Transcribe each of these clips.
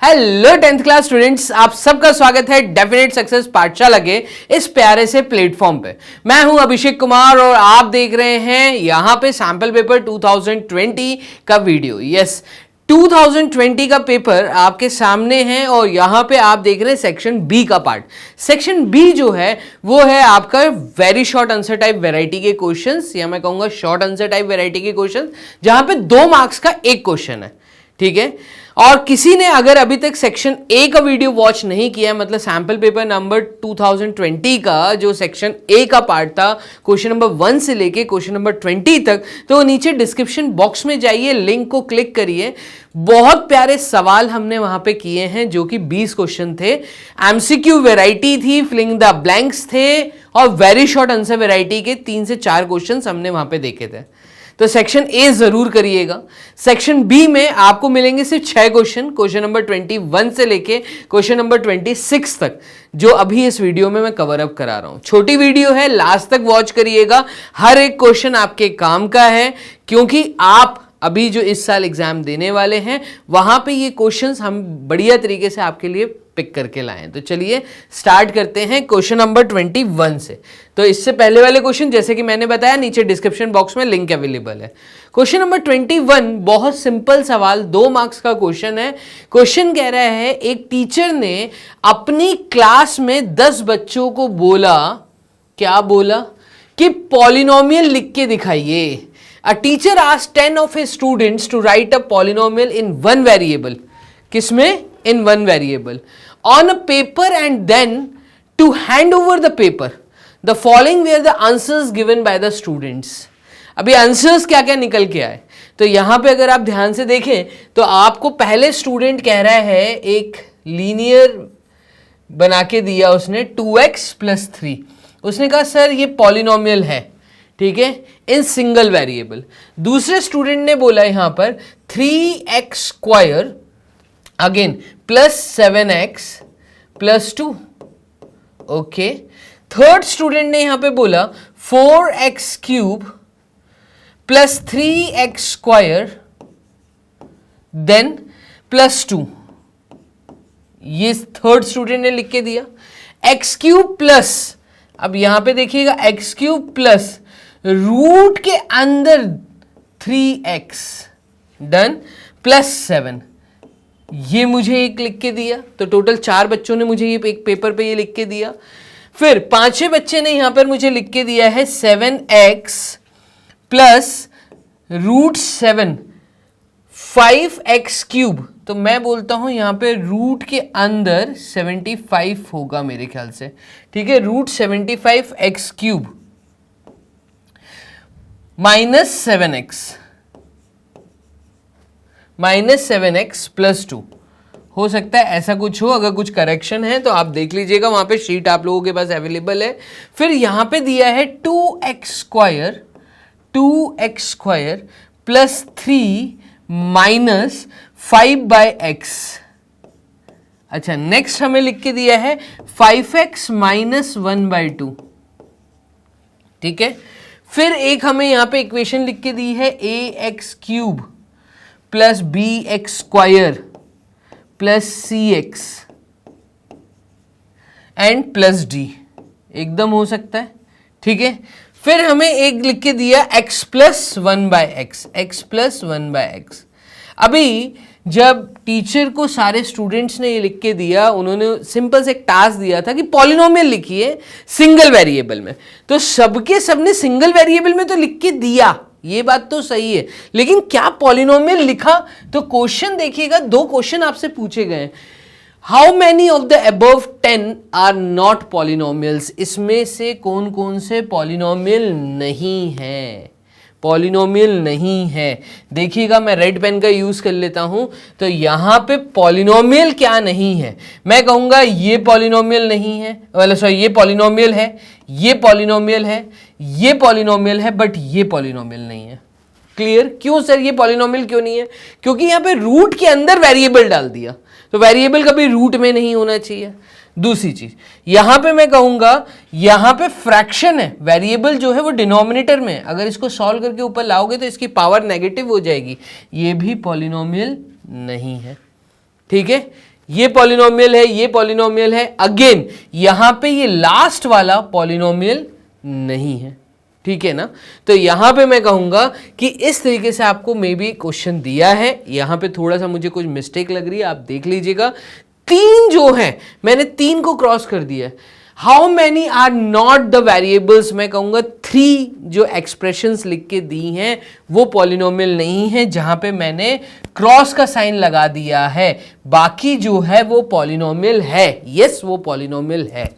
Hello 10th class students, आप सबका स्वागत है डेफिनेट सक्सेस पाठशाला के इस प्यारे से प्लेटफॉर्म पे। मैं हूं अभिषेक कुमार और आप देख रहे हैं यहां पे सैंपल पेपर 2020 का वीडियो। यस, 2020 का पेपर आपके सामने है और यहां पे आप देख रहे हैं सेक्शन बी का पार्ट। सेक्शन बी जो है वो है आपका very short answer type variety के क्वेश्चंस, या मैं कहूंगा शॉर्ट आंसर टाइप वैरायटी के क्वेश्चंस, जहां पे 2 मार्क्स का एक क्वेश्चन है। ठीक है, और किसी ने अगर अभी तक सेक्शन ए का वीडियो वॉच नहीं किया है, मतलब सैंपल पेपर नंबर 2020 का जो सेक्शन ए का पार्ट था क्वेश्चन नंबर 1 से लेके क्वेश्चन नंबर 20 तक, तो नीचे डिस्क्रिप्शन बॉक्स में जाइए, लिंक को क्लिक करिए। बहुत प्यारे सवाल हमने वहां पे किए हैं जो कि 20 क्वेश्चन थे। एमसीक्यू वैरायटी थी, फिलिंग द ब्लैंक्स थे, और वेरी शॉर्ट आंसर वैरायटी के 3 से 4 क्वेश्चन हमने वहां पे देखे थे। तो सेक्शन ए जरूर करिएगा। सेक्शन बी में आपको मिलेंगे सिर्फ 6 क्वेश्चन, क्वेश्चन नंबर 21 से लेके क्वेश्चन नंबर 26 तक, जो अभी इस वीडियो में मैं कवर अप करा रहा हूं। छोटी वीडियो है, लास्ट तक वॉच करिएगा। हर एक क्वेश्चन आपके काम का है, क्योंकि आप अभी जो इस साल एग्जाम देने वाले हैं वहां पे ये क्वेश्चंस हम बढ़िया तरीके से आपके लिए पिक करके लाएं। तो चलिए स्टार्ट करते हैं क्वेश्चन नंबर 21 से। तो इससे पहले वाले क्वेश्चन, जैसे कि मैंने बताया, नीचे डिस्क्रिप्शन बॉक्स में लिंक अवेलेबल है। क्वेश्चन नंबर 21 बहुत सिंपल सवाल, 2 मार्क्स का क्वेश्चन है। क्वेश्चन कह रहा है, एक टीचर ने अपनी क्लास में 10 बच्चों को बोला, क्या बोला, कि पॉलिनोमियल लिख के दिखाइए। A teacher asked 10 of his students to write a polynomial in one variable. किसमें? In one variable. On a paper and then to hand over the paper. The following were the answers given by the students. अभी answers क्या क्या निकल के आए, तो यहां पे अगर आप ध्यान से देखें तो आपको पहले स्टूडेंट कह रहा है, एक लीनियर बना के दिया उसने 2x + 3। उसने कहा सर ये पॉलिनोमियल है, ठीक है, इन सिंगल वेरिएबल। दूसरे स्टूडेंट ने बोला यहां पर 3x² again +7x + 2। Okay, third student ने यहां पे बोला 4x³ + 3x² देन +2। ये थर्ड स्टूडेंट ने लिख के दिया। x³ प्लस, अब यहां पे देखिएगा, x³ प्लस रूट के अंदर 3x डन +7, ये मुझे एक लिख के दिया। तो टोटल 4 बच्चों ने मुझे ये एक पेपर पे ये लिख के दिया। फिर 5वें बच्चे ने यहां पर मुझे लिख के दिया है 7x + √7 5x³। तो मैं बोलता हूं यहां पे रूट के अंदर 75 होगा मेरे ख्याल से, ठीक है, √75x³ -7x + 2 हो सकता है, ऐसा कुछ हो। अगर कुछ करेक्शन है तो आप देख लीजिएगा, वहां पे शीट आप लोगों के पास अवेलेबल है। फिर यहां पे दिया है 2x² + 3 -5/x। अच्छा, नेक्स्ट हमें लिख के दिया है 5x - 1/2, ठीक है। फिर एक हमें यहां पे इक्वेशन लिख के दी है ax³ + bx² + cx and +d, एकदम हो सकता है, ठीक है। फिर हमें एक लिख के दिया x + 1/x। अभी जब टीचर को सारे स्टूडेंट्स ने ये लिख के दिया, उन्होंने सिंपल से एक टास्क दिया था कि पॉलिनोमियल लिखिए सिंगल वेरिएबल में, तो सबके सबने सिंगल वेरिएबल में तो लिख के दिया, ये बात तो सही है, लेकिन क्या पॉलिनोमियल लिखा? तो क्वेश्चन देखिएगा, 2 क्वेश्चन आपसे पूछे गए। How many of the above 10 are not polynomials? इसमें से कौन कौन से पॉलिनोमियल नहीं है? पॉलिनोमियल नहीं है, देखिएगा मैं रेड पेन का यूज कर लेता हूं। तो यहां पे पॉलिनोमियल क्या नहीं है, मैं कहूंगा ये पॉलिनोमियल नहीं है, मतलब सॉरी, ये पॉलिनोमियल है, ये पॉलिनोमियल है, ये पॉलिनोमियल है, बट ये पॉलिनोमियल नहीं है। क्लियर? क्यों सर ये पॉलिनोमियल क्यों नहीं है? क्योंकि यहां पे रूट के अंदर वेरिएबल डाल दिया, तो वेरिएबल कभी रूट में नहीं होना चाहिए। दूसरी चीज यहां पे मैं कहूंगा, यहां पे फ्रैक्शन है, वेरिएबल जो है वो डिनोमिनेटर में, अगर इसको सॉल्व करके ऊपर लाओगे तो इसकी पावर नेगेटिव हो जाएगी, ये भी पॉलिनोमियल नहीं है। ठीक है, ये पॉलिनोमियल है, ये पॉलिनोमियल है, अगेन यहां पे ये लास्ट वाला पॉलिनोमियल नहीं है, ठीक है ना। तो यहां पे मैं कहूंगा कि इस तरीके से आपको मे बी क्वेश्चन दिया है, यहां पे थोड़ा सा मुझे कुछ मिस्टेक लग रही है, आप देख लीजिएगा। तीन जो है मैंने तीन को क्रॉस कर दिया है। How many are not the variables, मैं कहूंगा 3 जो एक्सप्रेशंस लिख के दी हैं वो पॉलिनोमियल नहीं है, जहां पे मैंने क्रॉस का साइन लगा दिया है, बाकी जो है वो पॉलिनोमियल है। यस, वो पॉलिनोमियल है।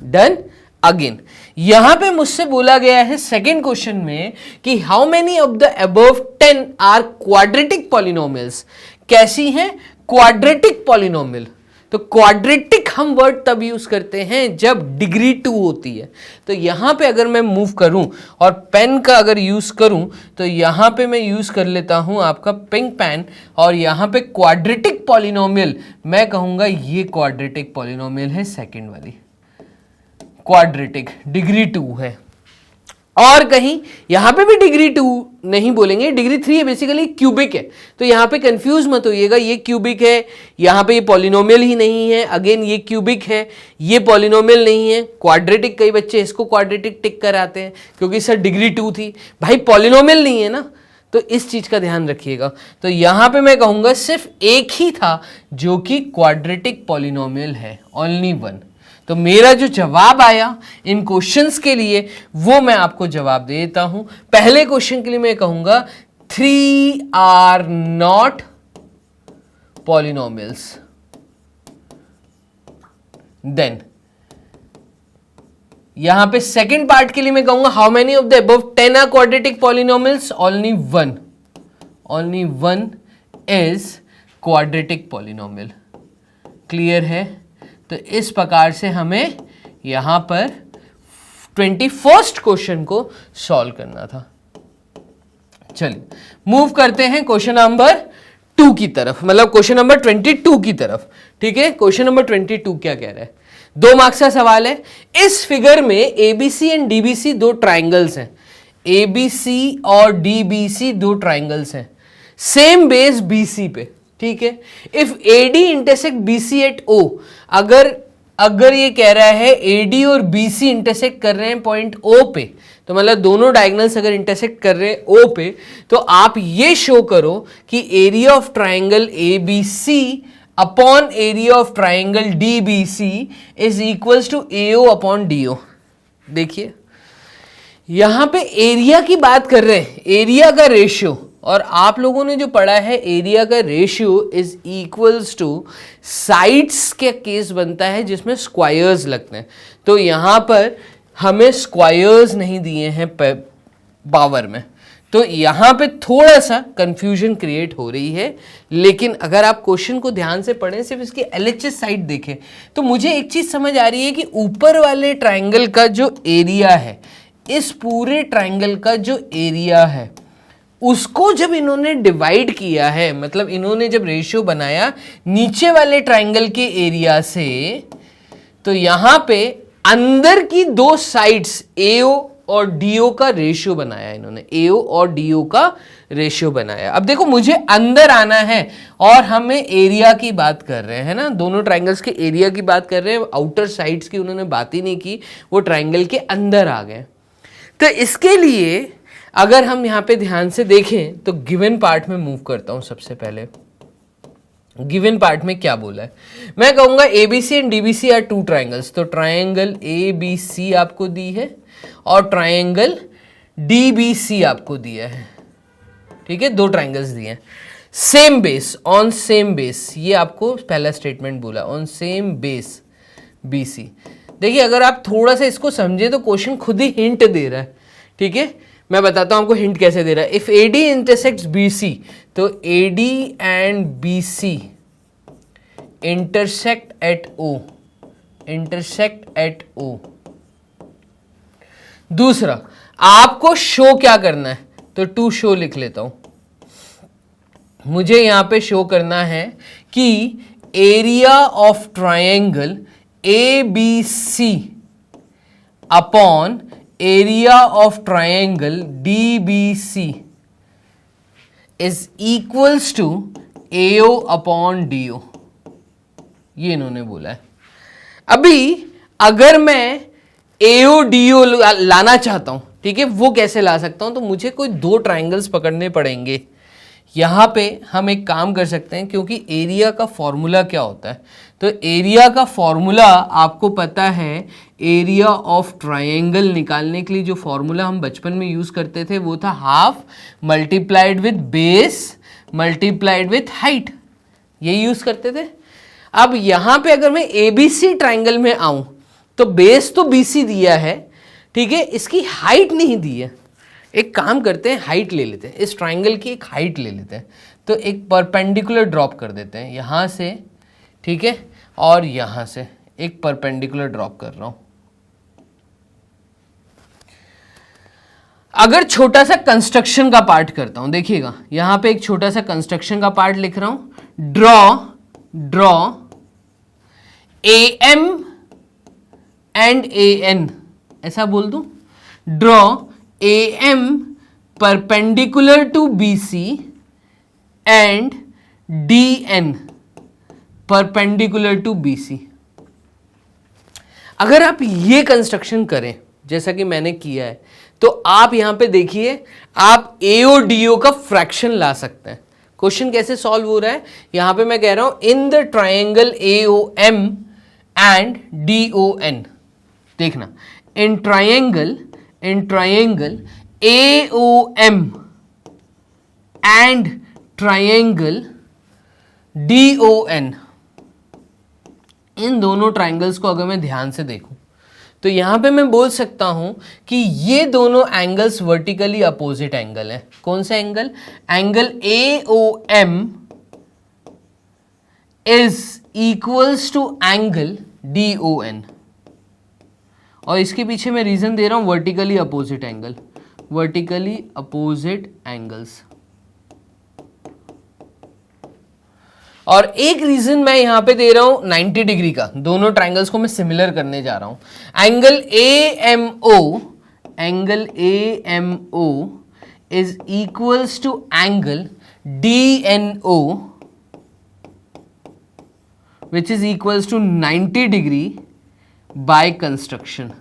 डन। अगेन यहां पे मुझसे बोला गया है सेकेंड क्वेश्चन में कि how many of the above 10 are quadratic polynomials. कैसी हैं? Quadratic polynomial. तो क्वाड्रेटिक हम वर्ड तब यूज करते हैं जब डिग्री 2 होती है। तो यहां पे अगर मैं मूव करूं और पेन का अगर यूज करूं तो यहां पे मैं यूज कर लेता हूं आपका पिंक पेन, और यहां पे क्वाड्रेटिक पॉलिनोमियल मैं कहूंगा ये क्वाड्रेटिक पॉलिनोमियल है, सेकंड वाली क्वाड्रेटिक डिग्री 2 है। और कहीं यहां पे भी डिग्री 2 नहीं बोलेंगे, डिग्री 3 है, बेसिकली क्यूबिक है। तो यहां पे कंफ्यूज मत होइएगा, ये क्यूबिक है, यहां पे ये पॉलिनोमियल ही नहीं है, अगेन ये क्यूबिक है, ये पॉलिनोमियल नहीं है। क्वाड्रेटिक, कई बच्चे इसको क्वाड्रेटिक टिक कराते हैं क्योंकि सर डिग्री 2 थी, भाई पॉलिनोमियल नहीं है ना, तो इस चीज का ध्यान रखिएगा। तो यहां पे मैं कहूंगा सिर्फ एक ही था जो कि क्वाड्रेटिक पॉलिनोमियल है, ओनली वन। तो मेरा जो जवाब आया इन क्वेश्चंस के लिए वो मैं आपको जवाब दे देता हूं। पहले क्वेश्चन के लिए मैं कहूंगा 3 आर नॉट पॉलिनोमियल्स। देन यहां पे सेकंड पार्ट के लिए मैं कहूंगा how many of the above 10 are quadratic polynomials. Only one, only one is quadratic polynomial. Clear है? तो इस प्रकार से हमें यहां पर 21st क्वेश्चन को सॉल्व करना था। चलिए मूव करते हैं क्वेश्चन नंबर 2 की तरफ, मतलब क्वेश्चन नंबर 22 की तरफ। ठीक है, क्वेश्चन नंबर 22 क्या कह रहा है? 2 मार्क्स का सवाल है। इस फिगर में एबीसी एंड डीबीसी दो ट्राइंगल्स हैं। एबीसी और डीबीसी दो ट्राइंगल्स हैं सेम बेस बीसी पे। ठीक है, if AD intersect BC at O, अगर ये कह रहा है एडी और बीसी इंटरसेक्ट कर रहे हैं पॉइंट ओ पे, तो मतलब दोनों डायगोनल्स अगर इंटरसेक्ट कर रहे हैं ओ पे, तो आप ये शो करो कि area of triangle ABC upon area of triangle DBC is equals to AO upon DO. देखिए यहां पे एरिया की बात कर रहे हैं, एरिया का रेशियो, और आप लोगों ने जो पढ़ा है एरिया का ratio is equals two sides के केस बनता है जिसमें स्क्वायर्स लगते हैं। तो यहां पर हमें स्क्वायर्स नहीं दिए हैं पावर में, तो यहां पे थोड़ा सा कंफ्यूजन क्रिएट हो रही है। लेकिन अगर आप क्वेश्चन को ध्यान से पढ़ें, सिर्फ इसकी एलएचएस साइड देखें, तो मुझे एक चीज समझ आ रही है कि ऊपर वाले ट्राइंगल का जो एरिया है, इस पूरे ट्राइंगल का जो एरिया है, उसको जब इन्होंने डिवाइड किया है, मतलब इन्होंने जब रेशियो बनाया नीचे वाले ट्राइंगल के एरिया से, तो यहां पे अंदर की दो साइड्स एओ और डीओ का रेशियो बनाया इन्होंने, एओ और डीओ का रेशियो बनाया। अब देखो मुझे अंदर आना है और हमें एरिया की बात कर रहे हैं ना, दोनों ट्राइंगल्स के एरिया की बात कर रहे हैं, आउटर साइड्स की उन्होंने बात ही नहीं की, वो ट्राइंगल के अंदर आ गए। तो इसके लिए अगर हम यहां पे ध्यान से देखें तो गिवन पार्ट में मूव करता हूं। सबसे पहले गिवन पार्ट में क्या बोला है, मैं कहूंगा ABC and DBC are two triangles. तो ट्राइंगल एबीसी आपको दी है और ट्राइंगल डीबीसी आपको दिया है। ठीक है, दो ट्राइंगल्स दिए हैं, same base, on same base, ये आपको पहला स्टेटमेंट बोला, ऑन सेम बेस बीसी। देखिए अगर आप थोड़ा सा इसको समझे तो क्वेश्चन खुद ही हिंट दे रहा है। ठीक है, मैं बताता हूं आपको हिंट कैसे दे रहा है। इफ एडी इंटरसेक्ट्स बीसी, तो AD and BC intersect at O, intersect at O. दूसरा आपको शो क्या करना है, तो टू शो लिख लेता हूं। मुझे यहां पे शो करना है कि area of triangle A B C upon area of triangle DBC is equals to AO upon DO। ये इन्होंने बोला है। अभी अगर मैं AODO लाना चाहता हूं, ठीक है, वो कैसे ला सकता हूं? तो मुझे कोई दो ट्राइंगल्स पकड़ने पड़ेंगे। यहां पे हम एक काम कर सकते हैं, क्योंकि एरिया का फॉर्मूला क्या होता है, तो एरिया का फॉर्मूला आपको पता है, एरिया ऑफ ट्राइंगल निकालने के लिए जो फॉर्मूला हम बचपन में यूज करते थे वो था half multiplied with base multiplied with height, ये यूज करते थे। अब यहां पे अगर मैं ABC ट्राइंगल में आऊं तो बेस तो BC दिया है, ठीक है, इसकी हाइट नहीं दी है। एक काम करते हैं, हाइट ले लेते हैं, इस ट्राइंगल की एक हाइट ले लेते हैं। तो एक परपेंडिकुलर ड्रॉप कर देते हैं यहां से, ठीक है, और यहां से एक परपेंडिकुलर ड्रॉप कर रहा हूं। अगर छोटा सा कंस्ट्रक्शन का पार्ट करता हूं, देखिएगा यहां पे एक छोटा सा कंस्ट्रक्शन का पार्ट लिख रहा हूं। ड्रॉ AM एंड AN, ऐसा बोल दूं, draw AM perpendicular to BC and DN perpendicular to BC। अगर आप ये कंस्ट्रक्शन करें जैसा कि मैंने किया है, तो आप यहां पे देखिए, आप AODO का फ्रैक्शन ला सकते हैं। क्वेश्चन कैसे सॉल्व हो रहा है, यहां पे मैं कह रहा हूं in the triangle AOM and DON। देखना, in triangle AOM and triangle DON, इन दोनों ट्राइंगल्स को अगर मैं ध्यान से देखूं तो यहां पे मैं बोल सकता हूं कि ये दोनों एंगल्स वर्टिकली अपोजिट एंगल हैं। कौन सा angle? Angle AOM is equals to angle DON, और इसके पीछे मैं रीजन दे रहा हूं vertically opposite angle, vertically opposite angles. और एक रीजन मैं यहां पे दे रहा हूं 90 डिग्री का, दोनों ट्राइंगल्स को मैं सिमिलर करने जा रहा हूं। Angle AMO is equals to angle DNO which is equals to 90 degree by construction.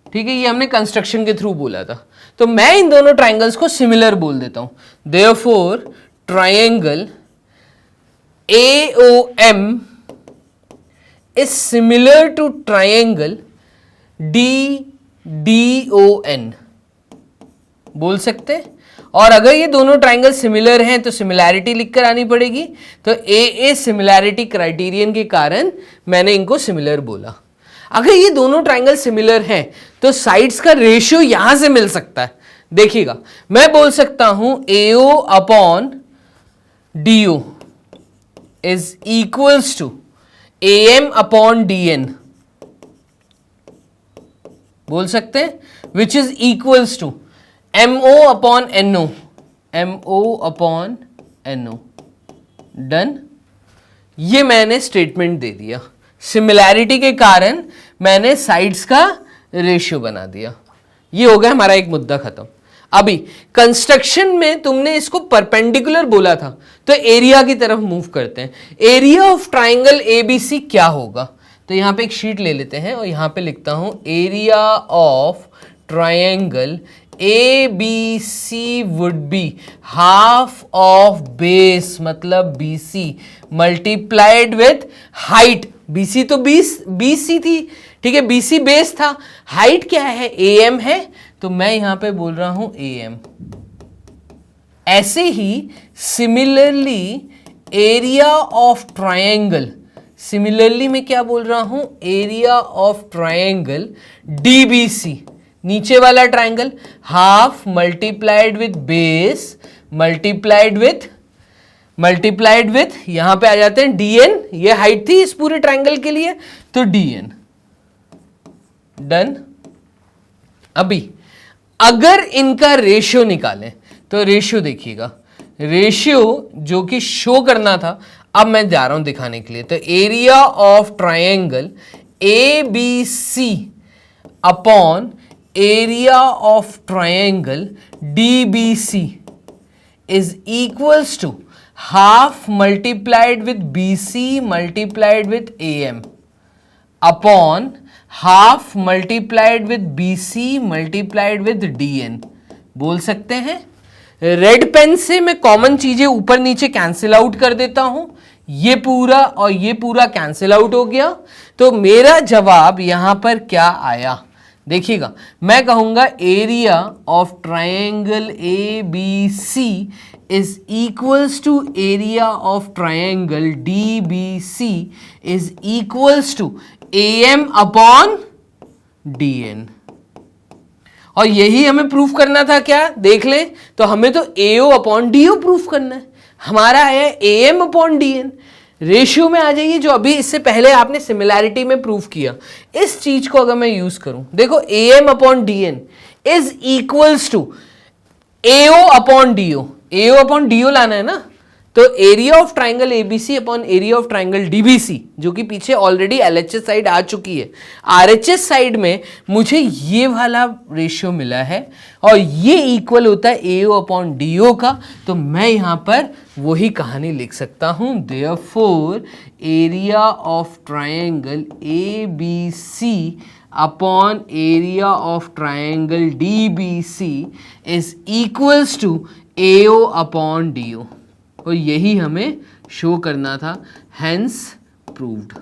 ठीक है, ये हमने कंस्ट्रक्शन के थ्रू बोला था, तो मैं इन दोनों ट्राइंगल्स को सिमिलर बोल देता हूं। Therefore triangle AOM is similar to triangle DON बोल सकते हैं। और अगर ये दोनों ट्राइंगल सिमिलर हैं तो सिमिलैरिटी लिखकर आनी पड़ेगी, तो AA सिमिलैरिटी क्राइटेरियन के कारण मैंने इनको सिमिलर बोला। अगर ये दोनों ट्राइंगल सिमिलर हैं तो साइड्स का रेशियो यहां से मिल सकता है। देखिएगा, मैं बोल सकता हूं AO upon DO is equals to AM upon DN, बोल सकते हैं, which is equals to MO upon NO, MO upon NO। Done, ये मैंने स्टेटमेंट दे दिया। सिमिलैरिटी के कारण मैंने साइड्स का रेशियो बना दिया। ये हो गया हमारा एक मुद्दा खत्म। अभी कंस्ट्रक्शन में तुमने इसको परपेंडिकुलर बोला था, तो एरिया की तरफ मूव करते हैं। एरिया ऑफ ट्राइंगल ABC क्या होगा? तो यहां पे एक शीट ले लेते हैं और यहां पे लिखता हूं area of triangle ABC would be half of base मतलब BC multiplied with height. BC तो BC थी, ठीक है, BC बेस था, हाइट क्या है? AM है, तो मैं यहां पे बोल रहा हूं AM। ऐसे ही similarly area of triangle, similarly मैं क्या बोल रहा हूं? एरिया ऑफ ट्रायंगल DBC, नीचे वाला triangle, half multiplied with base multiplied with यहां पे आ जाते हैं DN, ये हाइट थी इस पूरे ट्रायंगल के लिए, तो DN। डन। अभी अगर इनका रेशियो निकालें तो रेशियो देखिएगा, रेशियो जो कि शो करना था अब मैं जा रहा हूं दिखाने के लिए। तो area of triangle ABC upon area of triangle DBC is equals to half multiplied with BC multiplied with AM upon half multiplied with BC multiplied with DN। बोल सकते हैं रेड पेन से मैं कॉमन चीजें ऊपर नीचे कैंसिल आउट कर देता हूं, ये पूरा और ये पूरा कैंसिल आउट हो गया। तो मेरा जवाब यहां पर क्या आया देखिएगा, मैं कहूंगा area of triangle ABC is equals to area of triangle DBC is equals to AM upon DN। और यही हमें प्रूफ करना था क्या, देख लें तो हमें तो AO अपॉन DO प्रूफ करना है। हमारा है AM अपॉन DN। रेशियो में आ जाइए, जो अभी इससे पहले आपने सिमिलैरिटी में प्रूफ किया, इस चीज को अगर मैं यूज करूं, देखो AM upon DN is equals to AO upon DO। AO upon DO लाना है ना, तो area of triangle ABC upon area of triangle DBC, जो कि पीछे ऑलरेडी LHS साइड आ चुकी है, RHS साइड में मुझे ये वाला रेशियो मिला है और ये इक्वल होता है AO अपॉन DO का। तो मैं यहां पर वही कहानी लिख सकता हूं, therefore area of triangle ABC upon area of triangle DBC is equals to AO upon DO। और यही हमें शो करना था, हेंस प्रूव्ड।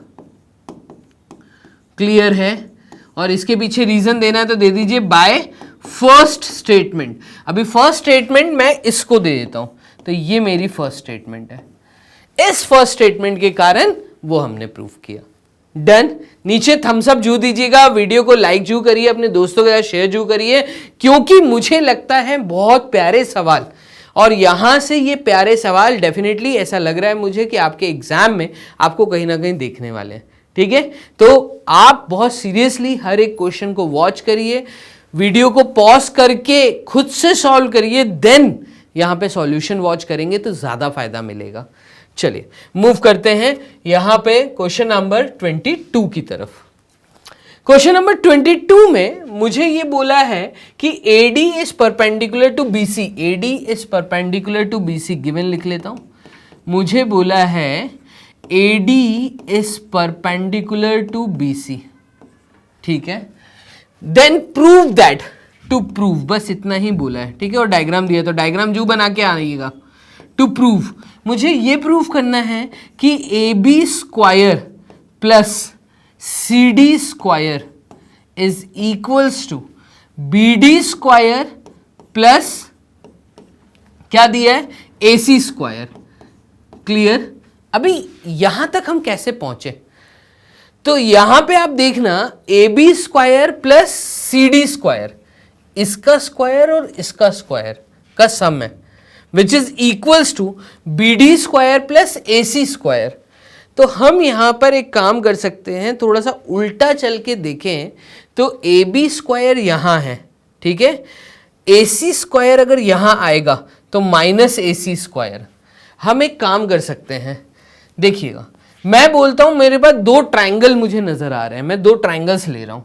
क्लियर है? और इसके पीछे रीजन देना है तो दे दीजिए बाय फर्स्ट स्टेटमेंट। अभी फर्स्ट स्टेटमेंट मैं इसको दे देता हूं, तो ये मेरी फर्स्ट स्टेटमेंट है। इस फर्स्ट स्टेटमेंट के कारण वो हमने प्रूफ किया। डन। नीचे थम्स अप जू दीजिएगा, वीडियो को लाइक जू करिए, अपने दोस्तों के साथ शेयर जू करिए, क्योंकि मुझे लगता है बहुत प्यारे सवाल, और यहां से ये प्यारे सवाल डेफिनेटली ऐसा लग रहा है मुझे कि आपके एग्जाम में आपको कहीं ना कहीं देखने वाले हैं। ठीक है, तो आप बहुत सीरियसली हर एक क्वेश्चन को वॉच करिए, वीडियो को पॉज करके खुद से सॉल्व करिए, देन यहां पे सॉल्यूशन वॉच करेंगे तो ज्यादा फायदा मिलेगा। चलिए मूव करते हैं यहां पे क्वेश्चन नंबर 22 की तरफ। क्वेश्चन नंबर 22 में मुझे ये बोला है कि AD is perpendicular to BC। AD is perpendicular to BC, given लिख लेता हूं। मुझे बोला है AD is perpendicular to BC, ठीक है। Then prove that, to prove, बस इतना ही बोला है, ठीक है। और डायग्राम दिया तो डायग्राम जो बना के आइएगा। टू प्रूव, मुझे ये प्रूव करना है कि AB square plus CD square is equals to BD square plus क्या दिया है, AC स्क्वायर। क्लियर? अभी यहां तक हम कैसे पहुंचे, तो यहां पे आप देखना AB square plus CD square, इसका स्क्वायर और इसका स्क्वायर का सम है, which is equals to BD square plus AC square. तो हम यहां पर एक काम कर सकते हैं, थोड़ा सा उल्टा चल के देखें तो AB स्क्वायर यहां है, ठीक है। AC स्क्वायर अगर यहां आएगा तो माइनस AC स्क्वायर। हम एक काम कर सकते हैं, देखिएगा मैं बोलता हूं मेरे पास दो ट्रायंगल मुझे नजर आ रहे हैं, मैं दो ट्रायंगल्स ले रहा हूं।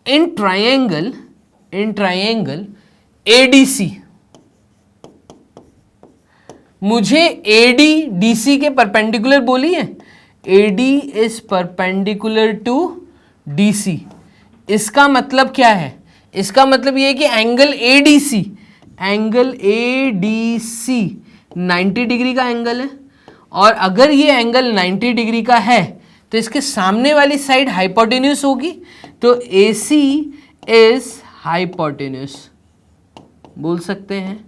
इन ट्रायंगल ADC मुझे AD DC के परपेंडिकुलर बोली है, AD is perpendicular to DC। इसका मतलब क्या है, इसका मतलब यह है कि एंगल ADC 90 डिग्री का एंगल है, और अगर ये एंगल 90 डिग्री का है तो इसके सामने वाली साइड हाइपोटेन्यूस होगी, तो AC इज हाइपोटेन्यूस। बोल सकते हैं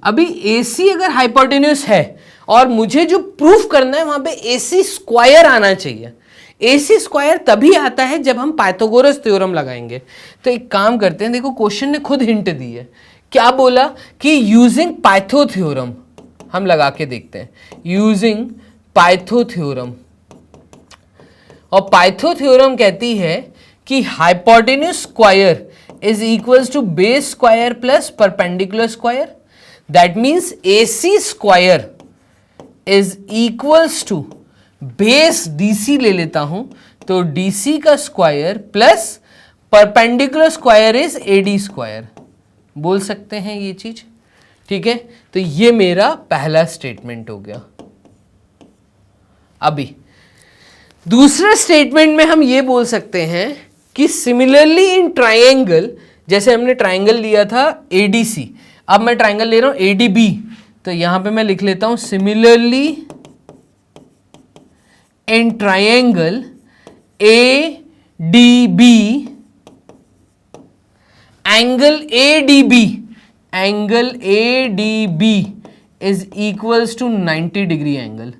अभी AC अगर हाइपोटेन्यूस है और मुझे जो प्रूफ करना है वहां पे AC स्क्वायर आना चाहिए। AC स्क्वायर तभी आता है जब हम पाइथागोरस थ्योरम लगाएंगे। तो एक काम करते हैं, देखो क्वेश्चन ने खुद हिंट दी है, क्या बोला कि यूजिंग पाइथो थ्योरम हम लगा के देखते हैं, यूजिंग पाइथो थ्योरम। और पाइथो थ्योरम कहती है कि hypotenuse square is equals to base square plus perpendicular square. That means AC square is equals to base DC ले लेता हूं तो DC का square plus perpendicular square is AD square. बोल सकते हैं ये चीज, ठीक है, तो ये मेरा पहला स्टेटमेंट हो गया। अभी दूसरे स्टेटमेंट में हम ये बोल सकते हैं कि सिमिलरली इन ट्राइंगल, जैसे हमने ट्राइंगल लिया था ADC, अब मैं ट्राइंगल ले रहा हूं ADB, तो यहां पे मैं लिख लेता हूं similarly in triangle ADB, angle ADB is equals to 90 degree angle.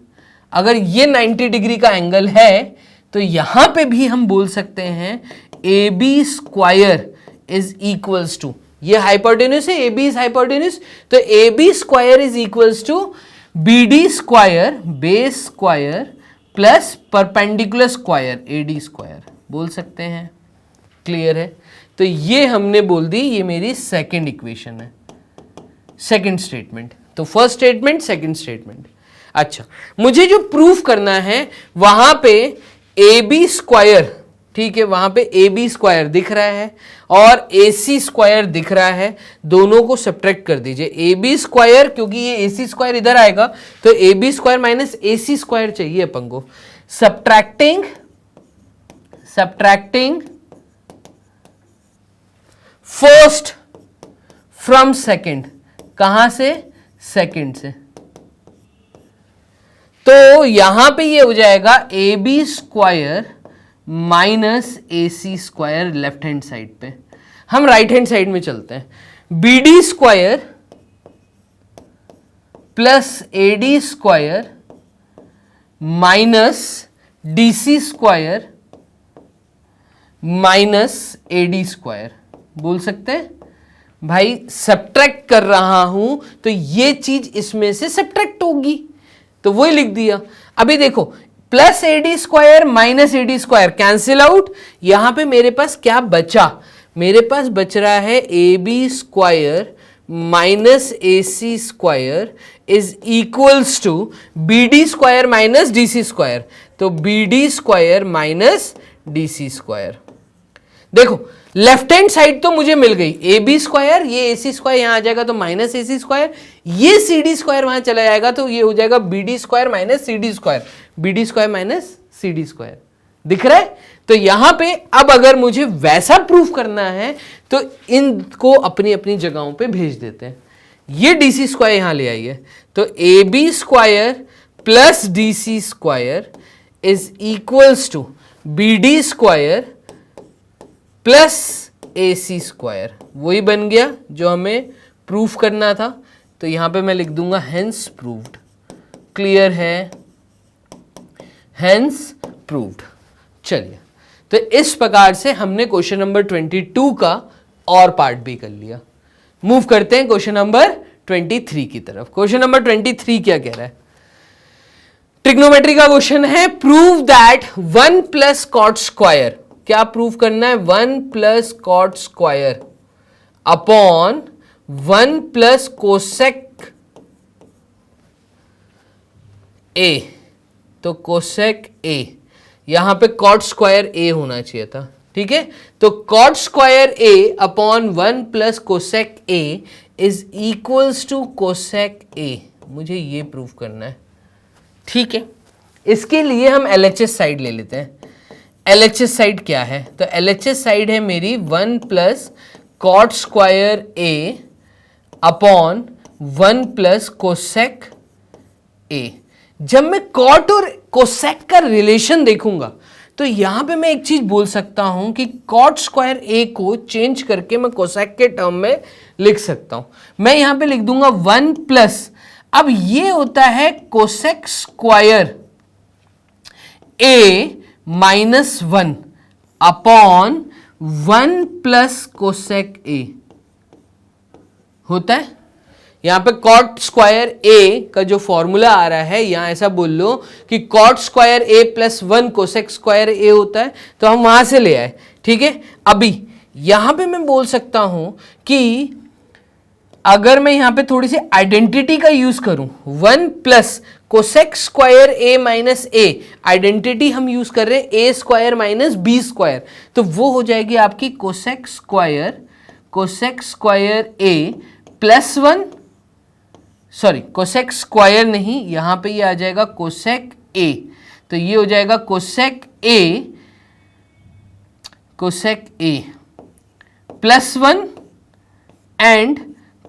अगर ये 90 डिग्री का एंगल है तो यहां पे भी हम बोल सकते हैं AB square is equals to, ये हाइपोटेन्यूस है, AB इज हाइपोटेन्यूस, तो AB square is equals to BD square base square plus perpendicular square AD square बोल सकते हैं। क्लियर है? तो ये हमने बोल दी, ये मेरी सेकंड इक्वेशन है, सेकंड स्टेटमेंट। तो फर्स्ट स्टेटमेंट, सेकंड स्टेटमेंट। अच्छा, मुझे जो प्रूफ करना है वहां पे AB स्क्वायर, ठीक है, वहां पे AB स्क्वायर दिख रहा है और AC स्क्वायर दिख रहा है, दोनों को सब्ट्रैक्ट कर दीजिए। AB स्क्वायर, क्योंकि ये AC स्क्वायर इधर आएगा तो AB square minus AC square चाहिए अपन को। सब्ट्रैक्टिंग फर्स्ट फ्रॉम सेकंड, कहां से? सेकंड से। तो यहां पे ये हो जाएगा AB square minus AC square left hand side पे। हम राइट हैंड साइड में चलते हैं। BD square plus AD square minus DC square minus AD square बोल सकते हैं। भाई सब्ट्रैक्ट कर रहा हूं तो ये चीज इसमें से सब्ट्रैक्ट होगी, तो वही लिख दिया। अभी देखो, plus AD square minus AD square cancel out, यहां पे मेरे पास क्या बचा? मेरे पास बच रहा है AB square minus AC square is equals to BD square minus DC square, तो BD square minus DC square. देखो लेफ्ट हैंड साइड तो मुझे मिल गई, AB स्क्वायर, ये AC स्क्वायर यहां आ जाएगा तो माइनस AC स्क्वायर, ये CD स्क्वायर वहां चला जाएगा तो ये हो जाएगा BD square minus CD square, BD square minus CD square. दिख रहा है? तो यहां पे अब अगर मुझे वैसा प्रूफ करना है तो इनको अपनी अपनी जगहों पे भेज देते हैं। ये DC स्क्वायर यहां ले आइए, तो AB square plus DC square is equals to BD square plus AC square, वही बन गया जो हमें प्रूफ करना था। तो यहां पे मैं लिख दूंगा हेंस प्रूव्ड। क्लियर है? Hence proved. चलिए, तो इस प्रकार से हमने क्वेश्चन नंबर 22 का और पार्ट भी कर लिया। मूव करते हैं क्वेश्चन नंबर 23 की तरफ। क्वेश्चन नंबर 23 क्या कह रहा है? ट्रिग्नोमेट्री का क्वेश्चन है। Prove that 1 plus cot square, क्या प्रूव करना है? 1 plus cot square upon 1 plus cosec A, तो कोसेक ए, यहां पे कॉट स्क्वायर ए होना चाहिए था, ठीक है। तो cot square A upon 1 plus cosec A is equals to cosec A, मुझे ये प्रूव करना है, ठीक है। इसके लिए हम LHS साइड ले लेते हैं। LHS साइड क्या है? तो LHS साइड है मेरी 1 plus cot square A upon 1 plus cosec A. जब मैं कॉट और कोसेक का रिलेशन देखूंगा तो यहां पे मैं एक चीज बोल सकता हूं कि कॉट स्क्वायर ए को चेंज करके मैं कोसेक के टर्म में लिख सकता हूं। मैं यहां पे लिख दूंगा 1 प्लस, अब ये होता है कोसेक स्क्वायर ए माइनस 1 अपॉन 1 प्लस कोसेक ए होता है। यहां पे कॉट स्क्वायर ए का जो फॉर्मूला आ रहा है, यहां ऐसा बोल लो कि कॉट स्क्वायर ए प्लस 1 कोसेक स्क्वायर ए होता है, तो हम वहां से ले आए, ठीक है। अभी यहां पे मैं बोल सकता हूं कि अगर मैं यहां पे थोड़ी सी आइडेंटिटी का यूज करूं, 1 प्लस कोसेक स्क्वायर ए माइनस ए, आइडेंटिटी हम यूज कर रहे हैं ए स्क्वायर माइनस बी स्क्वायर, तो वो हो जाएगी आपकी कोसेक स्क्वायर ए प्लस 1 सॉरी कोसेक स्क्वायर नहीं, यहां पे ये आ जाएगा कोसेक ए, तो ये हो जाएगा cosec A +1 and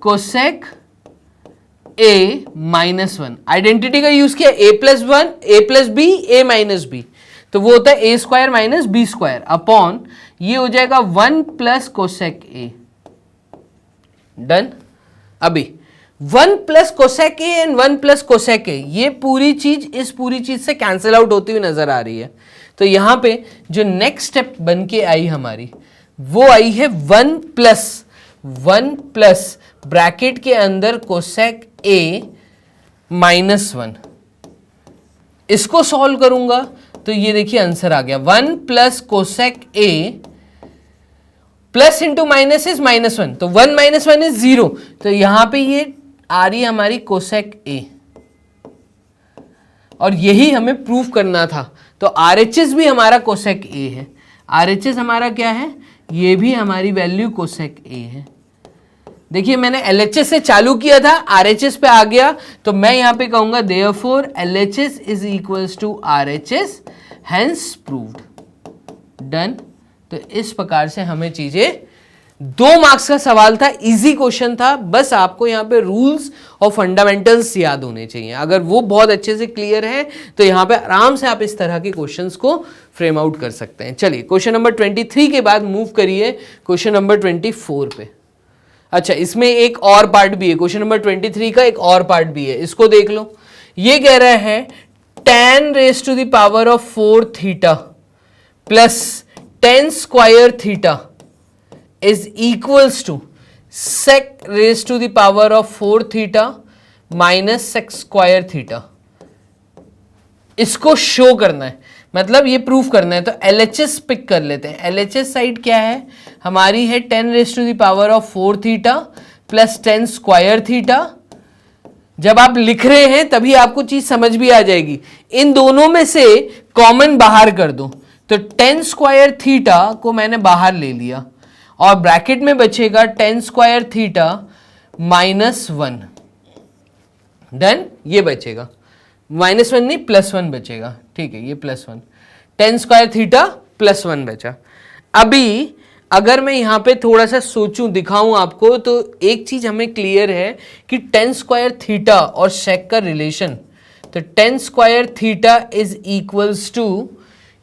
cosec A -1। Identity का यूज किया, a+1 a+b a-b, तो वो होता है a² - b² अपॉन ये हो जाएगा 1 + कोसेक ए। डन। अभी 1 + कोसेक ए एंड 1 + कोसेक ए, ये पूरी चीज इस पूरी चीज से कैंसिल आउट होती हुई नजर आ रही है। तो यहां पे जो नेक्स्ट स्टेप बन के आई हमारी, वो आई है 1 प्लस ब्रैकेट के अंदर कोसेक ए -1। इसको सॉल्व करूंगा तो ये देखिए आंसर आ गया 1 + cosec A, plus into minus is -1, तो 1 - 1 इज 0, तो यहां पे ये आ रही है हमारी कोसेक ए, और यही हमें प्रूव करना था। तो RHS भी हमारा कोसेक ए है। RHS हमारा क्या है, ये भी हमारी वैल्यू कोसेक ए है। देखिए मैंने LHS से चालू किया था, RHS पे आ गया, तो मैं यहां पे कहूंगा therefore LHS is equals to RHS, hence proved. Done. तो इस प्रकार से हमें चीजें, 2 मार्क्स का सवाल था, इजी क्वेश्चन था, बस आपको यहाँ पे रूल्स और फंडामेंटल्स याद होने चाहिए। अगर वो बहुत अच्छे से क्लियर है तो यहाँ पे आराम से आप इस तरह के क्वेश्चंस को फ्रेम आउट कर सकते हैं। चलिए क्वेश्चन नंबर 23 के बाद मूव करिए क्वेश्चन नंबर 24 पे। अच्छा, इसमें एक और पार्ट भी है, क्वेश्चन नंबर 23 का एक और पार्ट भी है, इसको देख लो। ये कह रहा है tan raised to the power of 4 theta plus 10 square theta is equals to sec raised to the power of 4 theta minus sec square theta। इसको शो करना है, मतलब ये प्रूफ करना है। तो LHS पिक कर लेते हैं। LHS साइड क्या है हमारी, है 10 raised to the power of 4 theta plus 10 square theta। जब आप लिख रहे हैं तभी आपको चीज समझ भी आ जाएगी। इन दोनों में से कॉमन बाहर कर दो, तो 10 स्क्वायर थीटा को मैंने बाहर ले लिया और ब्रैकेट में बचेगा 10 स्क्वायर थीटा -1। डन। ये बचेगा -1 नहीं +1 बचेगा, ठीक है, ये +1, 10 स्क्वायर थीटा +1 बचा। अभी अगर मैं यहाँ पे थोड़ा सा सोचूं, दिखाऊं आपको, तो एक चीज हमें क्लियर है कि 10 स्क्वायर थीटा और सेक का रिलेशन, तो 10 square theta is equals to,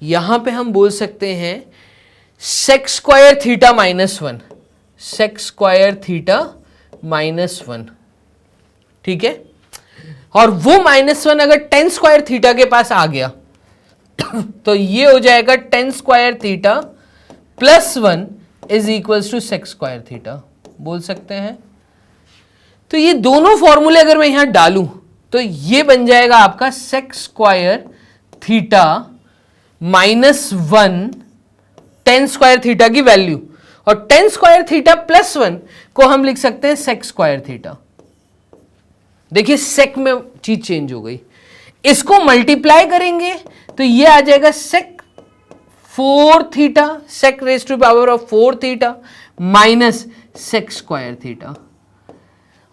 यहां पे हम बोल सकते हैं sec square theta -1, sec square theta -1, ठीक है। और वो -1 अगर 10 स्क्वायर थीटा के पास आ गया तो ये हो जाएगा 10 square theta +1 is equals to sec square theta, बोल सकते हैं। तो ये दोनों फॉर्मूले अगर मैं यहां डालूं तो ये बन जाएगा आपका sec square theta -1, 10 square theta की वैल्यू, और 10 स्क्वायर थीटा +1 को हम लिख सकते हैं सेक स्क्वायर थीटा। देखिए सेक में चीज चेंज हो गई, इसको मल्टीप्लाई करेंगे तो ये आ जाएगा sec 4 theta, sec raise to power of 4 theta minus sec square theta.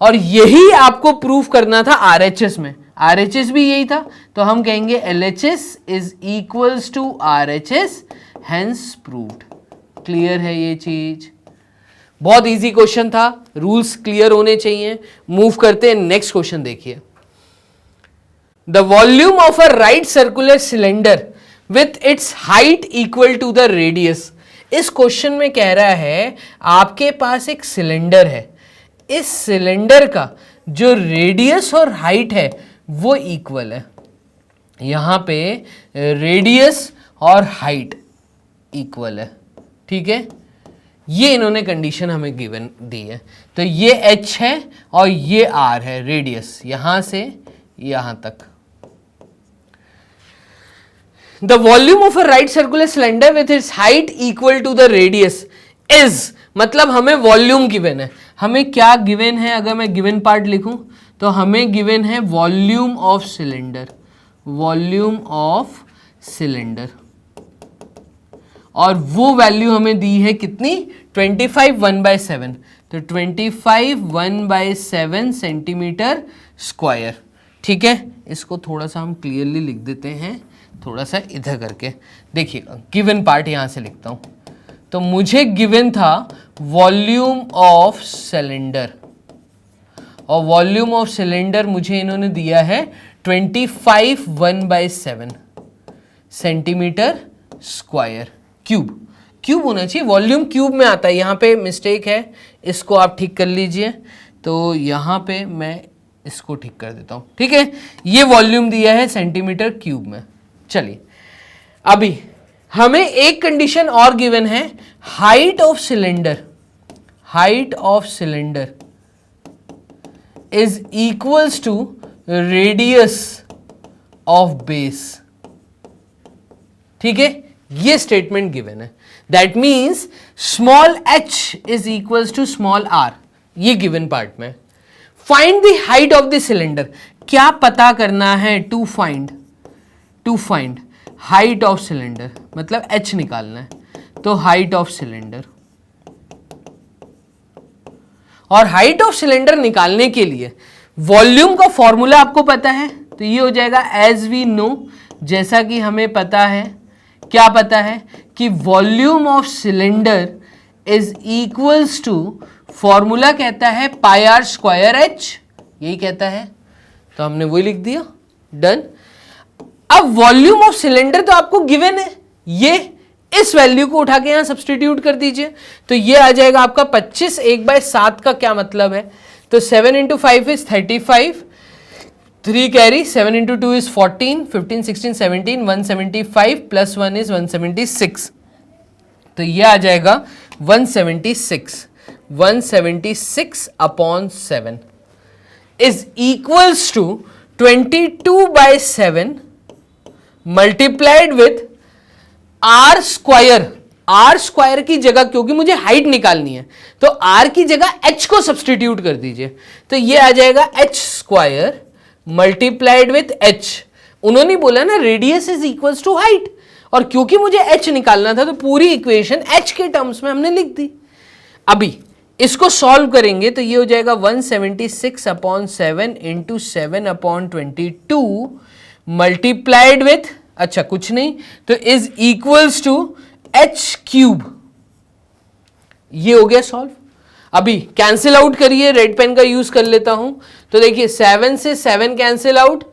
और यही आपको प्रूफ करना था RHS में, RHS भी यही था, तो हम कहेंगे LHS is equals to RHS, hence proved. Clear है ये चीज? बहुत इजी क्वेश्चन था, रूल्स क्लियर होने चाहिए। मूव करते हैं नेक्स्ट क्वेश्चन, देखिए। The volume of a right circular cylinder with its height equal to the radius. इस क्वेश्चन में कह रहा है आपके पास एक सिलेंडर है, इस सिलेंडर का जो रेडियस और हाइट है वो इक्वल है। यहां पे रेडियस और हाइट इक्वल है, ठीक है। ये इन्होंने कंडीशन हमें गिवन दी है। तो ये h है और ये r है, रेडियस यहां से यहां तक। The volume of a right circular cylinder with its height equal to the radius is, मतलब हमें वॉल्यूम गिवन है। हमें क्या गिवन है, अगर मैं गिवन पार्ट लिखूं तो हमें गिवन है volume of cylinder, volume of cylinder. और वो वैल्यू हमें दी है कितनी, 25 1/7, तो 25 1/7 सेंटीमीटर स्क्वायर। ठीक है, इसको थोड़ा सा हम क्लियरली लिख देते हैं, थोड़ा सा इधर करके देखिएगा। गिवन पार्ट यहां से लिखता हूं, तो मुझे गिवन था वॉल्यूम ऑफ सिलेंडर, और वॉल्यूम ऑफ सिलेंडर मुझे इन्होंने दिया है 25 1/7 सेंटीमीटर स्क्वायर। क्यूब होना चाहिए, वॉल्यूम क्यूब में आता है, यहाँ पे मिस्टेक है, इसको आप ठीक कर लीजिए। तो यहाँ पे मैं इसको ठीक कर देता हूँ। ठीक है, ये वॉल्यूम दिया है सेंटीमीटर क्यूब में। चलिए, अभी हमें एक कंडीशन और गिवन है, height of cylinder is equals to radius of base. ठीक है, ये स्टेटमेंट गिवन है, that means small h is equals to small r, ये गिवन पार्ट में। Find the height of the cylinder, क्या पता करना है, to find height of cylinder, मतलब h निकालना है, तो हाइट ऑफ सिलेंडर। और हाइट ऑफ सिलेंडर निकालने के लिए वॉल्यूम का फॉर्मूला आपको पता है, तो ये हो जाएगा एज वी नो, जैसा कि हमें पता है, क्या पता है कि volume of cylinder is equals to, formula कहता है पाई आर स्क्वायर एच, यही कहता है, तो हमने वही लिख दिया, डन। अब वॉल्यूम ऑफ सिलेंडर तो आपको गिवन है, ये इस वैल्यू को उठा के यहां सब्सटीट्यूट कर दीजिए, तो ये आ जाएगा आपका 25 1/7 का क्या मतलब है, तो 7 × 5 इज 35, 3 कैरी, 7 × 2 इज 14, 15 16 17, 175 प्लस 1 इज 176, तो ये आ जाएगा 176/7 is equals to 22/7 multiplied with r square की जगह, क्योंकि मुझे हाइट निकालनी है, तो आर की जगह एच को सब्सटीट्यूट कर दीजिए, तो ये आ जाएगा h square multiplied with h. उन्होंने बोला ना radius is equals to height, और क्योंकि मुझे एच निकालना था तो पूरी इक्वेशन एच के टर्म्स में हमने लिख दी। अभी इसको सॉल्व करेंगे तो ये हो जाएगा 176/7 इंटू 7/22 मल्टीप्लाइड विथ, अच्छा कुछ नहीं, तो is equals to h cube. ये हो गया सॉल्व। अभी कैंसिल आउट करिए, रेड पेन का यूज कर लेता हूं, तो देखिए 7 से 7 कैंसिल आउट,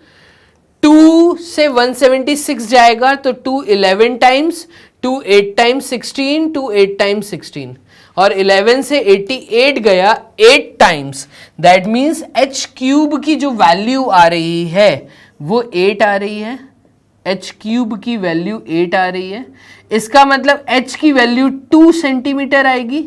2 से 176 जाएगा, तो 2 11 टाइम्स, 2 8 टाइम्स 16, 2 8 टाइम्स 16, और 11 से 88 गया 8 times, that means H cube की जो वैल्यू आ रही है वो 8 आ रही है, एच क्यूब की वैल्यू 8 आ रही है। इसका मतलब एच की वैल्यू 2 सेंटीमीटर आएगी,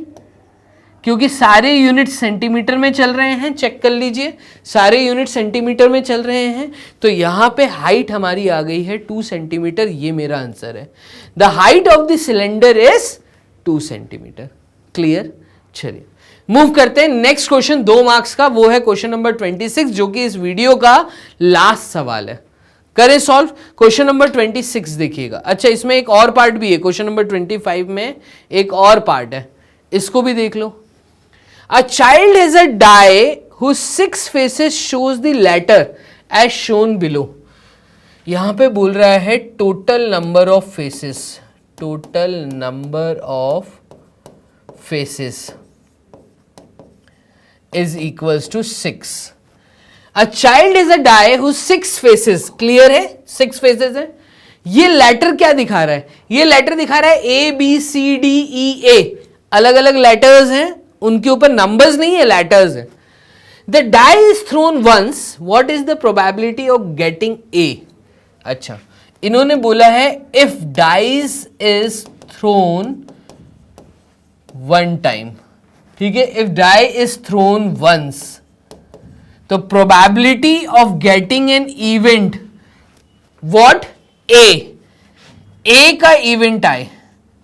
क्योंकि सारे यूनिट सेंटीमीटर में चल रहे हैं, चेक कर लीजिए, सारे यूनिट सेंटीमीटर में चल रहे हैं, तो यहां पे हाइट हमारी आ गई है 2 सेंटीमीटर, ये मेरा आंसर है। The height of the cylinder is 2 centimetre. Clear? चलिए मूव करते हैं नेक्स्ट क्वेश्चन, 2 मार्क्स का, वो है क्वेश्चन नंबर 26, जो कि इस वीडियो का लास्ट सवाल है। करें सॉल्व। क्वेश्चन नंबर 26 देखिएगा। अच्छा, इसमें एक और पार्ट भी है, क्वेश्चन नंबर 25 में एक और पार्ट है, इसको भी देख लो। A child has a die whose 6 faces shows the letter as shown below. यहां पे बोल रहा है total number of faces, total number of faces is equals to 6. A child is a die whose 6 faces, clear है, 6 faces है। ये letter क्या दिखा रहा है? ये लेटर दिखा रहा है ABCDEA, अलग अलग लेटर्स हैं, उनके ऊपर नंबर्स नहीं है, लेटर्स है। The die is thrown once, what is the probability of getting A? अच्छा, इन्होंने बोला है if dies is thrown one time, ठीक है, if die is thrown once, तो probability of getting an event, what? A का event आए,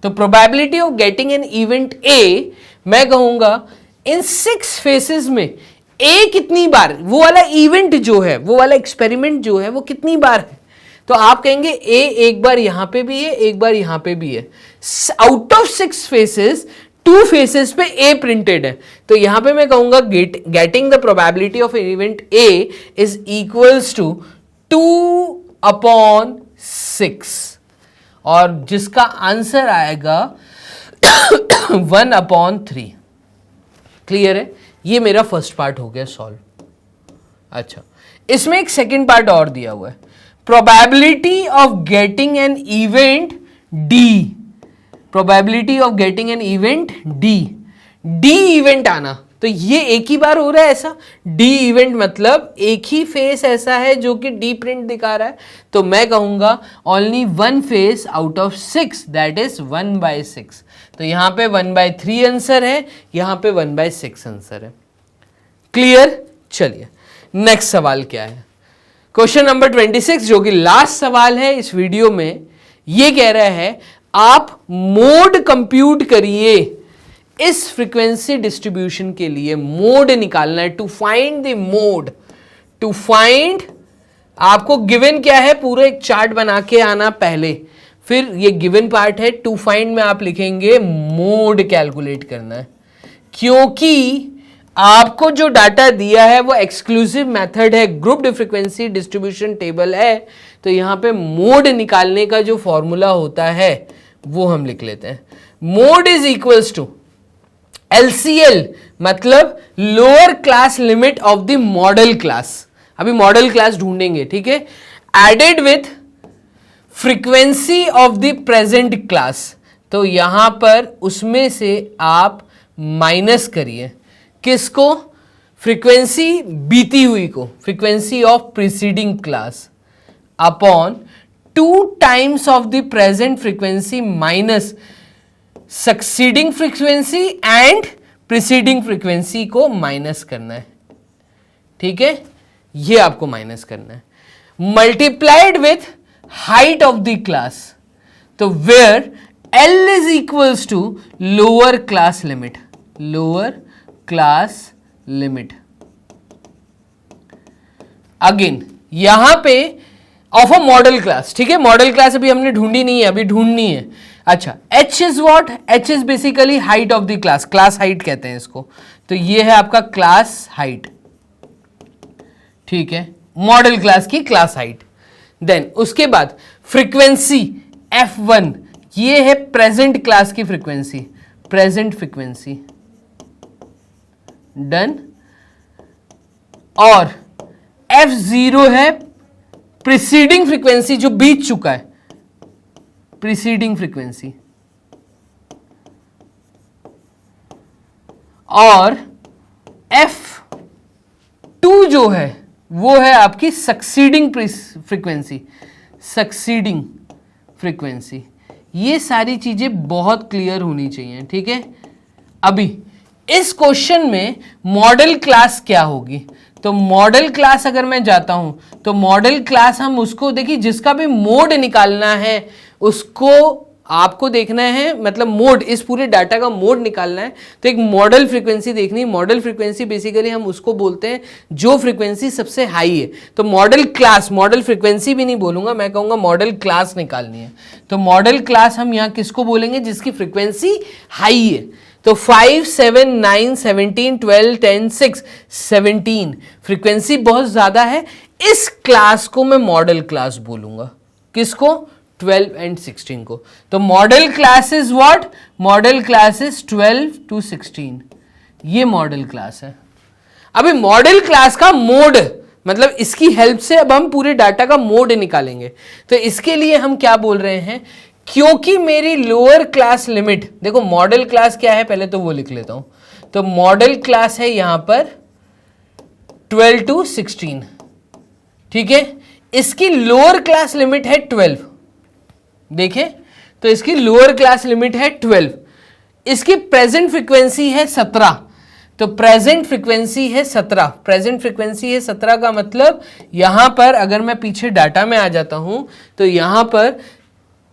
तो probability of getting an event A, मैं कहूंगा इन 6 फेसेस में ए कितनी बार, वो वाला इवेंट जो है, वो वाला एक्सपेरिमेंट जो है, वो कितनी बार है, तो आप कहेंगे ए एक बार यहां पे भी है, एक बार यहां पे भी है। आउट ऑफ 6 फेसेस 2 फेसेस पे ए प्रिंटेड है, तो यहां पे मैं कहूंगा getting the probability of event A is equals to 2/6 और जिसका आंसर आएगा 1/3। क्लियर है? ये मेरा फर्स्ट पार्ट हो गया सॉल्व। अच्छा, इसमें एक सेकंड पार्ट और दिया हुआ है, probability of getting an event D. Probability of getting an event D, D event आना, तो ये एक ही बार हो रहा है ऐसा। डी इवेंट मतलब एक ही फेस ऐसा है जो कि डी प्रिंट दिखा रहा है, तो मैं कहूंगा only 1 face out of 6, that is 1/6। तो यहां पे 1/3 आंसर है, यहां पे 1/6 आंसर है। क्लियर? चलिए नेक्स्ट सवाल क्या है, क्वेश्चन नंबर 26 जो कि लास्ट सवाल है इस वीडियो में। ये कह रहा है आप मोड कंप्यूट करिए इस फ्रीक्वेंसी डिस्ट्रीब्यूशन के लिए, मोड निकालना है, to find the mode. To find, आपको गिवन क्या है, पूरा एक चार्ट बना के आना पहले, फिर ये गिवन पार्ट है, टू फाइंड में आप लिखेंगे मोड कैलकुलेट करना है, क्योंकि आपको जो डाटा दिया है वो एक्सक्लूसिव मेथड है, ग्रुप्ड फ्रीक्वेंसी डिस्ट्रीब्यूशन टेबल है, तो यहां पे मोड निकालने का जो फॉर्मूला होता है वो हम लिख लेते हैं। Mode is equals to LCL, मतलब lower class limit of the modal class. अभी मॉडल क्लास ढूंढेंगे, ठीक है, added with frequency of the present class. तो यहां पर उसमें से आप माइनस करिए किसको, फ्रीक्वेंसी बीती हुई को, frequency of preceding class upon 2 times of the present frequency minus succeeding frequency and preceding frequency को माइनस करना है। ठीक है, ये आपको माइनस करना है, multiplied with height of the class, तो where L is equals to lower class limit, lower class limit. Again यहां पे ऑफ अ मॉडल क्लास, ठीक है, मॉडल क्लास अभी हमने ढूंढी नहीं है, अभी ढूंढनी है। अच्छा, H is what, H is basically height of the class, class height कहते हैं इसको, तो ये है आपका क्लास हाइट, ठीक है, मॉडल क्लास की क्लास हाइट। देन उसके बाद फ्रीक्वेंसी F1, ये है प्रेजेंट क्लास की फ्रीक्वेंसी, प्रेजेंट फ्रीक्वेंसी, डन। और F0 है प्रीसीडिंग फ्रीक्वेंसी जो बीत चुका है, प्रीसीडिंग फ्रीक्वेंसी, और F2 जो है वो है आपकी सक्सीडिंग फ्रीक्वेंसी, सक्सीडिंग फ्रीक्वेंसी। ये सारी चीजें बहुत क्लियर होनी चाहिए, ठीक है। अभी इस क्वेश्चन में मॉडल क्लास क्या होगी, तो मॉडल क्लास अगर मैं जाता हूं तो मॉडल क्लास हम उसको देखिए, जिसका भी मोड निकालना है उसको आपको देखना है, मतलब मोड, इस पूरे डाटा का मोड निकालना है, तो एक मॉडल फ्रीक्वेंसी देखनी है। मॉडल फ्रीक्वेंसी बेसिकली हम उसको बोलते हैं जो फ्रीक्वेंसी सबसे हाई है, तो मॉडल क्लास, मॉडल फ्रीक्वेंसी भी नहीं बोलूंगा, मैं कहूंगा मॉडल क्लास निकालनी है। तो मॉडल क्लास हम यहां किसको बोलेंगे, जिसकी फ्रीक्वेंसी हाई है। तो 5, 7, 9, 17, 12, 10, 6, 17 फ्रीक्वेंसी बहुत ज्यादा है, इस क्लास को मैं मॉडल क्लास बोलूंगा। किसको? 12 एंड 16 को। तो model class is what, model class is 12 to 16, ये मॉडल क्लास है। अभी मॉडल क्लास का मोड, मतलब इसकी हेल्प से अब हम पूरे डाटा का मोड निकालेंगे। तो इसके लिए हम क्या बोल रहे हैं, क्योंकि मेरी लोअर क्लास लिमिट, देखो मॉडल क्लास क्या है पहले तो वो लिख लेता हूं। तो मॉडल क्लास है यहां पर 12 to 16, ठीक है, इसकी लोअर क्लास लिमिट है 12, देखें तो इसकी लोअर क्लास लिमिट है 12, इसकी प्रेजेंट फ्रीक्वेंसी है 17, तो प्रेजेंट फ्रीक्वेंसी है 17, प्रेजेंट फ्रीक्वेंसी है 17 का मतलब यहां पर अगर मैं पीछे डाटा में आ जाता हूं तो यहां पर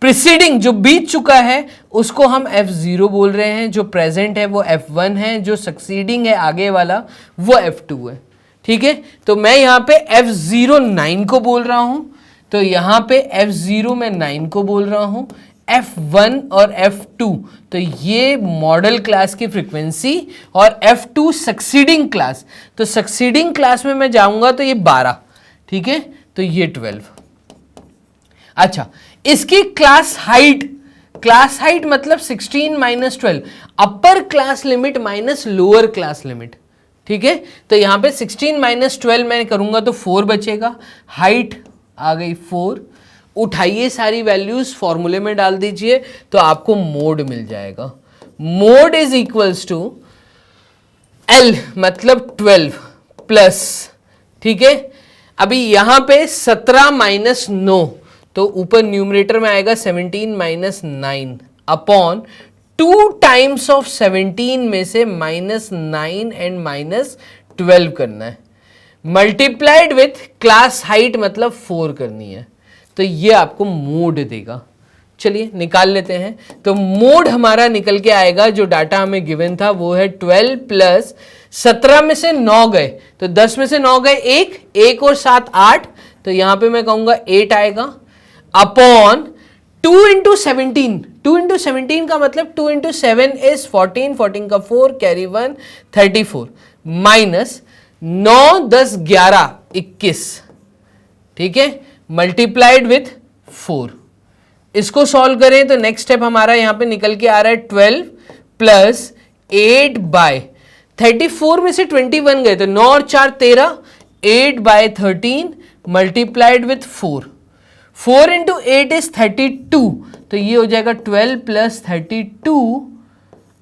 प्रीसीडिंग जो बीत चुका है उसको हम F0 बोल रहे हैं, जो प्रेजेंट है वो F1 है, जो सक्सीडिंग है आगे वाला वो F2 है, ठीक है। तो मैं यहां पे F09 को बोल रहा हूं, तो यहां पे F0 में 9 को बोल रहा हूं, F1 और F2 तो ये मॉडल क्लास की फ्रीक्वेंसी, और F2 सक्सीडिंग क्लास, तो सक्सीडिंग क्लास में मैं जाऊंगा तो ये 12, ठीक है, तो ये 12। अच्छा, इसकी क्लास हाइट मतलब 16 minus 12, upper class limit minus lower class limit, ठीक है। तो यहां पे 16 माइनस 12 मैं करूंगा तो 4 बचेगा, हाइट आ गई 4। उठाइए सारी वैल्यूज, फॉर्मूले में डाल दीजिए तो आपको मोड मिल जाएगा। Mode is equals to L मतलब 12 प्लस, ठीक है। अभी यहां पे 17 माइनस 9, तो ऊपर न्यूमरेटर में आएगा 17 माइनस 9 अपॉन 2 टाइम्स ऑफ 17 में से माइनस 9 एंड माइनस 12 करना है, मल्टीप्लाइड विथ क्लास हाइट मतलब 4 करनी है, तो ये आपको मोड देगा। चलिए निकाल लेते हैं। तो मोड हमारा निकल के आएगा, जो डाटा हमें गिवन था वो है 12 प्लस 17 में से 9 गए तो 10 में से 9 गए 1 और 7 8, तो यहां पे मैं कहूंगा 8 आएगा, अपॉन 2 इंटू 17, 2 इंटू 17 का मतलब 2 इंटू 7 इज 14, 14 का 4 कैरी 1 34, माइनस 9 10 11 21, ठीक है, मल्टीप्लाइड विथ 4। इसको सॉल्व करें तो नेक्स्ट स्टेप हमारा यहां पे निकल के आ रहा है 12 प्लस 8 बाय 34 में से 21 गए तो 9 और 4 13, 8 बाय 13 मल्टीप्लाइड विथ 4, 4 इंटू 8 इज 32, तो ये हो जाएगा 12 प्लस 32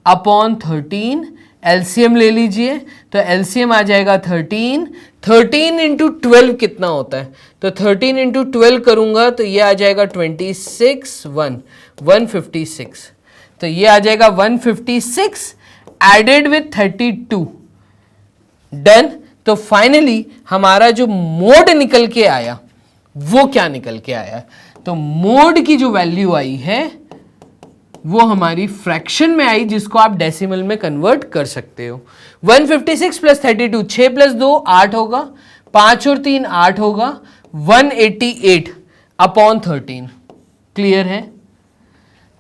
अपॉन 13। एलसीएम ले लीजिए, तो एलसीएम आ जाएगा 13, 13 इंटू 12 कितना होता है, तो 13 इंटू 12 करूंगा तो ये आ जाएगा 26 156, तो ये आ जाएगा 156 एडेड विथ 32, डन। तो फाइनली हमारा जो मोड निकल के आया वो क्या निकल के आया, तो मोड की जो वैल्यू आई है वो हमारी फ्रैक्शन में आई, जिसको आप डेसिमल में कन्वर्ट कर सकते हो। 156 प्लस 32, 6 प्लस 2 8 होगा, 5 और 3 8 होगा, 188 अपॉन 13, क्लियर है।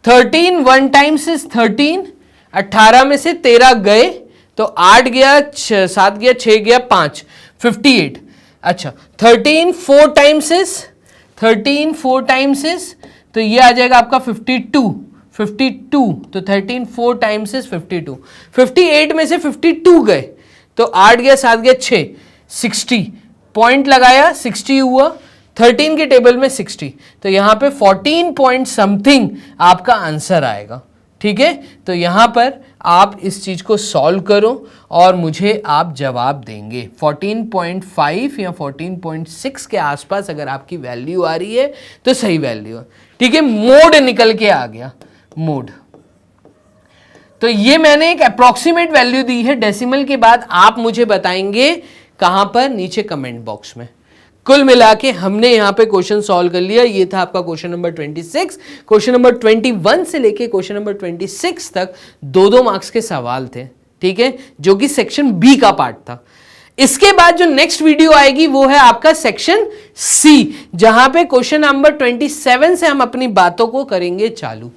13 1 टाइम्स इज 13, 18 में से 13 गए तो 8 गया, 7 गया, 6 गया, 5 58। अच्छा, 13 4 टाइम्स इज, 13 4 टाइम्स इज, तो ये आ जाएगा आपका 52, तो 13 4 टाइम्स इज 52, 58 में से 52 गए तो 8 गया 7 गया 6, 60 पॉइंट लगाया 60 हुआ, 13 के टेबल में 60, तो यहां पे 14 पॉइंट समथिंग आपका आंसर आएगा, ठीक है। तो यहां पर आप इस चीज को सॉल्व करो और मुझे आप जवाब देंगे। 14.5 या 14.6 के आसपास अगर आपकी वैल्यू आ रही है तो सही वैल्यू है, ठीक है। मोड निकल के आ गया, मोड। तो ये मैंने एक अप्रॉक्सीमेट वैल्यू दी है, डेसिमल के बाद आप मुझे बताएंगे कहां पर, नीचे कमेंट बॉक्स में। कुल मिला के हमने यहां पे क्वेश्चन सॉल्व कर लिया। ये था आपका क्वेश्चन नंबर 26। क्वेश्चन नंबर 21 से लेके क्वेश्चन नंबर 26 तक 2-2 मार्क्स के सवाल थे, ठीक है, जो कि सेक्शन बी का पार्ट था। इसके बाद जो नेक्स्ट वीडियो आएगी वो है आपका सेक्शन सी, जहां पे क्वेश्चन नंबर 27 से हम अपनी बातों को करेंगे चालू।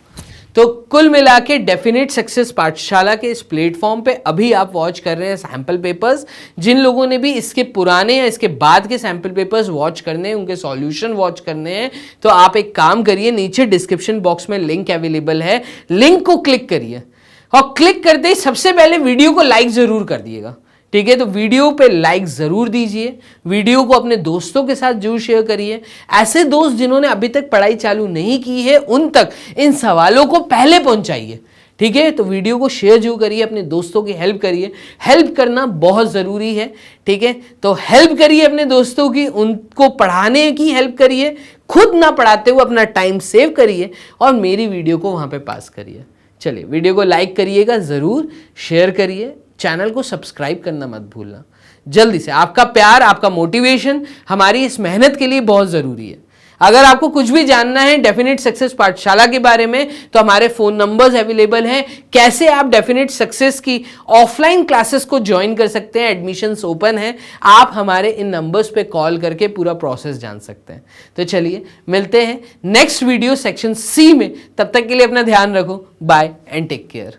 तो कुल मिला के डेफिनेट सक्सेस पाठशाला के इस प्लेटफॉर्म पे अभी आप वॉच कर रहे हैं सैंपल पेपर्स। जिन लोगों ने भी इसके पुराने या इसके बाद के सैंपल पेपर्स वॉच करने हैं, उनके सॉल्यूशन वॉच करने हैं, तो आप एक काम करिए, नीचे डिस्क्रिप्शन बॉक्स में लिंक अवेलेबल है, लिंक को क्लिक करिए और क्लिक करते ही सबसे पहले वीडियो को लाइक जरूर कर दिएगा, ठीक है। तो वीडियो पे लाइक जरूर दीजिए, वीडियो को अपने दोस्तों के साथ जरूर शेयर करिए। ऐसे दोस्त जिन्होंने अभी तक पढ़ाई चालू नहीं की है उन तक इन सवालों को पहले पहुंचाइए, ठीक है। तो वीडियो को शेयर जरूर करिए, अपने दोस्तों की हेल्प करिए, हेल्प करना बहुत ज़रूरी है, ठीक है। तो हेल्प करिए अपने दोस्तों की, उनको पढ़ाने की हेल्प करिए, खुद ना पढ़ाते हुए अपना टाइम सेव करिए और मेरी वीडियो को वहाँ पे पास करिए। चलिए, वीडियो को लाइक करिएगा ज़रूर, शेयर करिए, चैनल को सब्सक्राइब करना मत भूलना। जल्दी से, आपका प्यार, आपका मोटिवेशन हमारी इस मेहनत के लिए बहुत ज़रूरी है। अगर आपको कुछ भी जानना है डेफिनेट सक्सेस पाठशाला के बारे में तो हमारे फोन नंबर्स अवेलेबल हैं, कैसे आप डेफिनेट सक्सेस की ऑफलाइन क्लासेस को ज्वाइन कर सकते हैं, एडमिशंस ओपन है, आप हमारे इन नंबर्स पे कॉल करके पूरा प्रोसेस जान सकते हैं। तो चलिए मिलते हैं नेक्स्ट वीडियो सेक्शन सी में, तब तक के लिए अपना ध्यान रखो, बाय एंड टेक केयर।